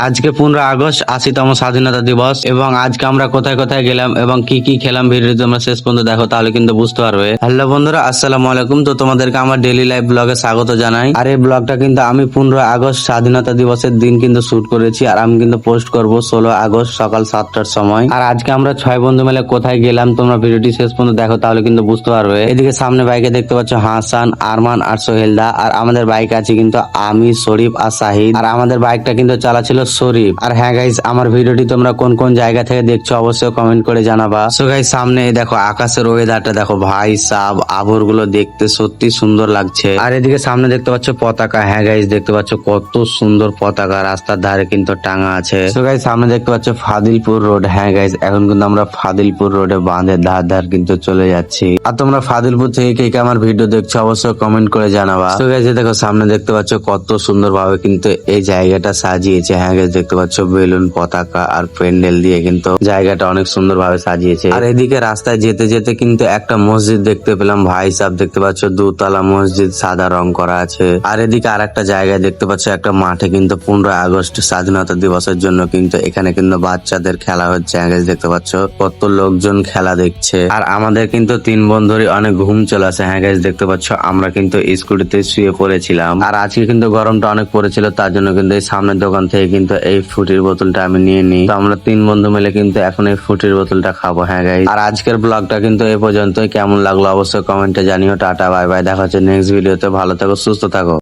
আজকে 15 আগস্ট 80তম স্বাধীনতা দিবস এবং আজকে আমরা কোথায় কোথায় গেলাম এবং কি কি খেলাম ভিডিও তোমরা শেষ পর্যন্ত দেখো তাহলে কিন্তু বুঝতে পারবে। হ্যালো বন্ধুরা, আসসালামু আলাইকুম। তো তোমাদেরকে আমার ডেইলি লাইফ ব্লগে স্বাগত জানাই। আর এই ব্লগটা কিন্তু আমি 15 আগস্ট স্বাধীনতা দিবসের দিন কিন্তু শুট করেছি আর আমি কিন্তু পোস্ট করব 16 আগস্ট সকাল 7টার সময়। আর আজকে আমরা 6 বন্ধু মিলে কোথায় গেলাম তোমরা ভিডিওটি শেষ পর্যন্ত দেখো তাহলে কিন্তু বুঝতে পারবে। এদিকে সামনে বাইকে দেখতে পাচ্ছ হাসান, আরমান আর সোহেলদা। আর আমাদের বাইক আছে কিন্তু আমি, শরীফ আর শাহিদ। আর আমাদের বাইকটা কিন্তু চালাচ্ছিল শরীফ। আর হ্যাঁ গাইস, আমার ভিডিওটি তোমরা কোন কোন জায়গা থেকে দেখছো অবশ্যই কমেন্ট করে জানাবা। সো গাইস, সামনে এই দেখো আকাশের ওয়েদারটা দেখো ভাই সাব, আবহাওয়া গুলো দেখতে সত্যি সুন্দর লাগছে। আর এদিকে সামনে দেখতে পাচ্ছ পতাকা। হ্যাঁ গাইস, দেখতে পাচ্ছ কত সুন্দর পতাকা রাস্তার ধারে কিন্তু টাঙা আছে। সো গাইস, সামনে দেখতে পাচ্ছ ফাদিলপুর রোড। হ্যাঁ গাইস, এখন কিন্তু আমরা ফাদিলপুর রোডে বাঁধের ধার কিন্তু চলে যাচ্ছি। আর তোমরা ফাদিলপুর থেকে কে কে আমার ভিডিও দেখছো অবশ্যই কমেন্ট করে জানাবা। সো গাইস, দেখো সামনে দেখতে পাচ্ছ কত সুন্দর ভাবে কিন্তু এই জায়গাটা সাজিয়েছে। হ্যাঁ গাইস, দেখতে পাচ্ছ বেলুন, পতাকা আর প্যান্ডেল দিয়ে কিন্তু জায়গাটা অনেক সুন্দর ভাবে সাজিয়েছে। আর এদিকে রাস্তায় যেতে যেতে কিন্তু একটা মসজিদ দেখতে পেলাম ভাই সাহেব, দেখতে পাচ্ছ দুতলা মসজিদ, সাদা রং করা আছে। আর এদিকে আর একটা জায়গায় দেখতে পাচ্ছ একটা মাঠে কিন্তু 15 আগস্ট স্বাধীনতা দিবসের জন্য কিন্তু এখানে কিন্তু বাচ্চাদের খেলা হচ্ছে। হ্যাঁ গাইস, দেখতে পাচ্ছ কত লোকজন খেলা দেখছে। আর আমাদের কিন্তু 3 বন্ধুরই অনেক ঘুম চলে আসে। হ্যাঁ গাইস, দেখতে পাচ্ছ আমরা কিন্তু স্কুটিতে শুয়ে পড়েছিলাম। আর আজকে কিন্তু গরমটা অনেক পড়েছিল, তার জন্য কিন্তু এই সামনের দোকান থেকে কিন্তু এই ফ্রুটির বোতলটা আমি নিয়ে নিই। তো আমরা 3 বন্ধু মিলে কিন্তু এখন এই ফ্রুটির বোতলটা খাবো। হ্যাঁ গাইস, আর আজকের ব্লগটা কিন্তু এই পর্যন্তই। কেমন লাগলো অবশ্যই কমেন্টে জানিও। টাটা বাই বাই, দেখা হচ্ছে নেক্সট ভিডিওতে। ভালো থাকো, সুস্থ থাকো।